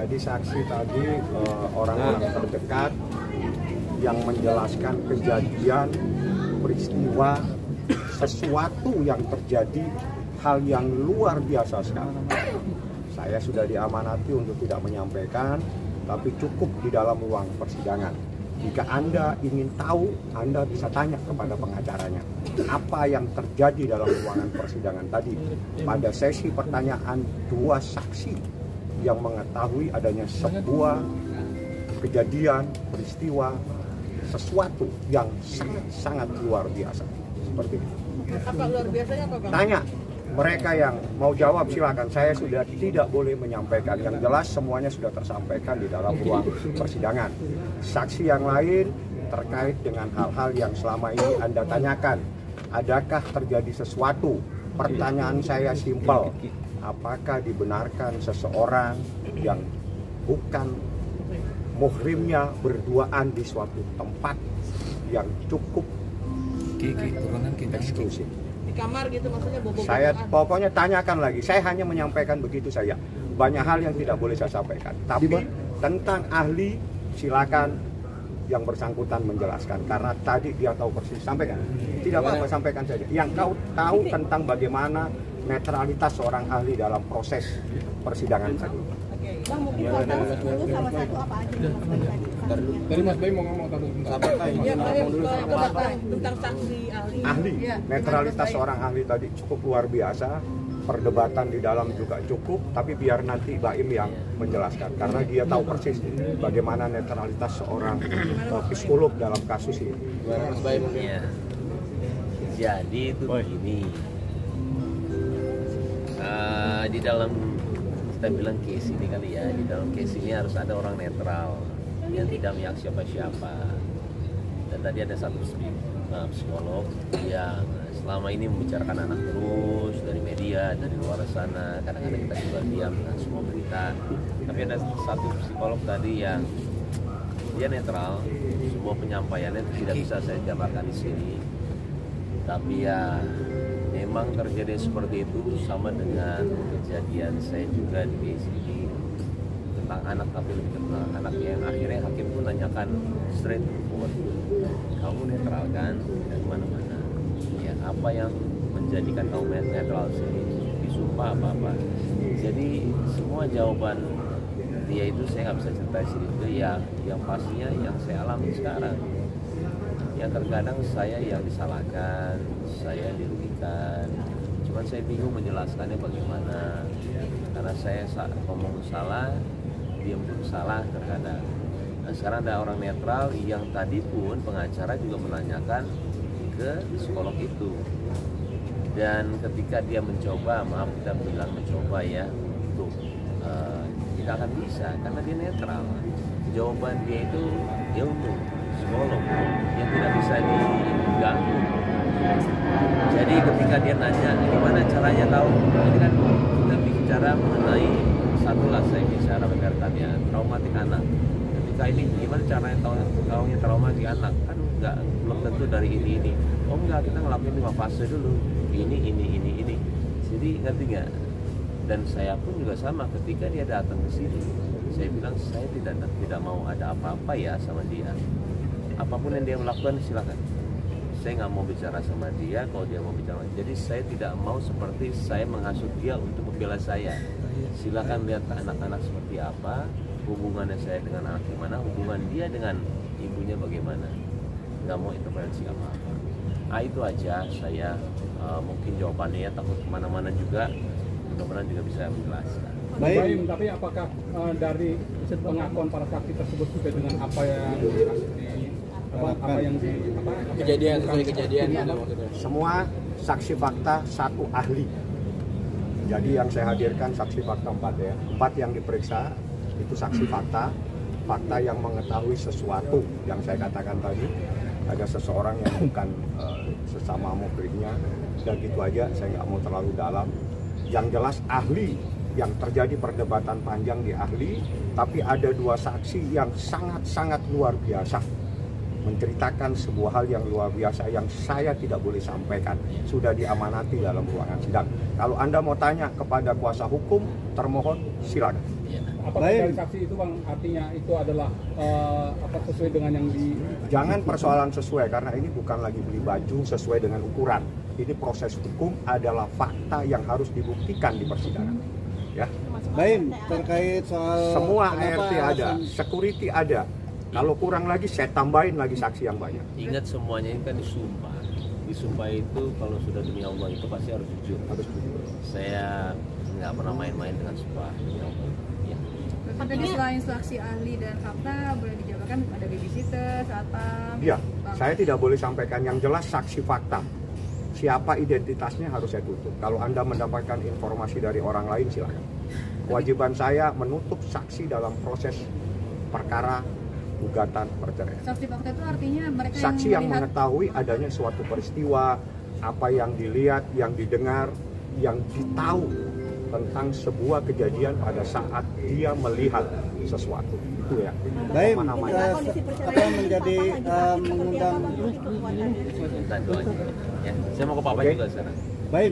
Jadi saksi tadi orang-orang terdekat yang menjelaskan kejadian, peristiwa, sesuatu yang terjadi, hal yang luar biasa sekali. Saya sudah diamanati untuk tidak menyampaikan, tapi cukup di dalam ruang persidangan. Jika Anda ingin tahu, Anda bisa tanya kepada pengacaranya. Apa yang terjadi dalam ruangan persidangan tadi? Pada sesi pertanyaan, dua saksi yang mengetahui adanya sebuah kejadian, peristiwa, sesuatu yang sangat luar biasa. Seperti itu. Apa luar biasanya apa, Bang? Tanya. Mereka yang mau jawab silakan. Saya sudah tidak boleh menyampaikan. Yang jelas semuanya sudah tersampaikan di dalam ruang persidangan. Saksi yang lain terkait dengan hal-hal yang selama ini Anda tanyakan. Adakah terjadi sesuatu? Pertanyaan saya simpel. Apakah dibenarkan seseorang yang bukan muhrimnya berduaan di suatu tempat yang cukup eksklusif? Di kamar gitu maksudnya bobo-boboan. Saya pokoknya tanyakan lagi. Saya hanya menyampaikan begitu saja. Banyak hal yang tidak boleh saya sampaikan. Tapi tentang ahli silakan yang bersangkutan menjelaskan. Karena tadi dia tahu persis. Sampaikan. Tidak apa-apa, sampaikan saja. Yang kau tahu tentang bagaimana netralitas seorang ahli dalam proses persidangan tadi. Bang, mungkin kalau tahu 10 salah satu apa aja nih Mas Bayu tadi? Tadi Mas Bayu mau ngomong Tentang saksi ahli. Ahli, netralitas seorang ahli tadi cukup luar biasa. Perdebatan di dalam juga cukup, tapi biar nanti Baim yang menjelaskan karena dia tahu persis bagaimana netralitas seorang psikolog dalam kasus ini. Mas Bayu mungkin. Ya. Jadi itu begini. Di dalam kita bilang case ini kali ya, di dalam case ini harus ada orang netral yang tidak memihak siapa-siapa. Dan tadi ada satu psikolog yang selama ini membicarakan anak terus dari media, dari luar sana. Kadang-kadang kita juga diam dengan semua berita. Tapi ada satu psikolog tadi yang dia netral, semua penyampaiannya tidak bisa saya jabarkan di sini. Tapi ya memang terjadi seperti itu, sama dengan kejadian saya juga di sini tentang anak, tapi lebih tentang anak yang akhirnya hakim pun nanyakan straight forward, kamu netral kan dari mana-mana, ya apa yang menjadikan kamu netral sih, disumpah apa-apa. Jadi semua jawaban dia itu saya nggak bisa cerita di sini juga ya, yang pastinya yang saya alami sekarang. Yang terkadang saya yang disalahkan, saya dirugikan. Cuman saya bingung menjelaskannya bagaimana. Karena saya ngomong salah, diam pun salah terkadang. Nah, sekarang ada orang netral yang tadi pun pengacara juga menanyakan ke psikolog itu. Dan ketika dia mencoba, maaf kita bilang mencoba ya, untuk tidak akan bisa karena dia netral. Jawaban dia itu ilmu psikolog yang tidak bisa diganggu. Jadi ketika dia nanya gimana caranya tahu, ini kan kita bicara mengenai satulah saya bicara berkaitannya traumatik anak. Ketika ini gimana caranya tahu traumatik anak, kan enggak, belum tentu dari ini. Oh enggak, kita ngelakuin 5 fase dulu, ini. Jadi ngerti nggak? Dan saya pun juga sama, ketika dia datang ke sini saya bilang saya tidak mau ada apa-apa ya sama dia. Apapun yang dia melakukan silakan. Saya nggak mau bicara sama dia kalau dia mau bicara. Jadi saya tidak mau seperti saya menghasut dia untuk membela saya. Silakan lihat anak-anak seperti apa, hubungannya saya dengan anak gimana, hubungan dia dengan ibunya bagaimana. Nggak mau intervensi apa-apa. Itu aja saya mungkin jawabannya ya, takut kemana-mana juga. Mudah-mudahan juga bisa menjelaskan. Baik, tapi apakah dari pengakuan para saksi tersebut sesuai dengan apa yang kejadian semua saksi fakta satu ahli. Jadi yang saya hadirkan saksi fakta 4 ya. 4 yang diperiksa itu saksi fakta yang mengetahui sesuatu yang saya katakan tadi. Ada seseorang yang bukan sesama muhrimnya, dan gitu aja, saya nggak mau terlalu dalam. Yang jelas ahli, yang terjadi perdebatan panjang di ahli, tapi ada 2 saksi yang sangat-sangat luar biasa menceritakan sebuah hal yang luar biasa yang saya tidak boleh sampaikan, sudah diamanati dalam ruangan sidang. Kalau Anda mau tanya kepada kuasa hukum, termohon silakan. Ya. Apakah dari saksi itu Bang artinya itu adalah apa sesuai dengan yang di Jangan persoalan sesuai, karena ini bukan lagi beli baju sesuai dengan ukuran. Ini proses hukum adalah fakta yang harus dibuktikan di persidangan. Ya. Baim, terkait soal Semua kenapa ART ada, alasan- security ada. Kalau kurang lagi saya tambahin lagi saksi yang banyak. Ingat semuanya ini kan disumpah. Disumpah itu kalau sudah demi Allah itu pasti harus jujur. Harus jujur. Saya nggak pernah main-main dengan sumpah demi Allah. Ya. Tadi selain saksi ahli dan fakta boleh dijabarkan ada babysitter, satpam. Iya, Bang. saya tidak boleh sampaikan yang jelas saksi fakta. Siapa identitasnya harus saya tutup. Kalau Anda mendapatkan informasi dari orang lain silakan. Kewajiban saya menutup saksi dalam proses perkara gugatan perceraian. Saksi fakta itu artinya mereka Saksi yang melihat mengetahui adanya suatu peristiwa, apa yang dilihat, yang didengar, yang ditahu tentang sebuah kejadian pada saat dia melihat sesuatu. Itu ya. Baim, Pemahamannya. apa menjadi mengundang Dan doanya. Ya. Saya mau ke Papa Oke. juga sekarang. Baim.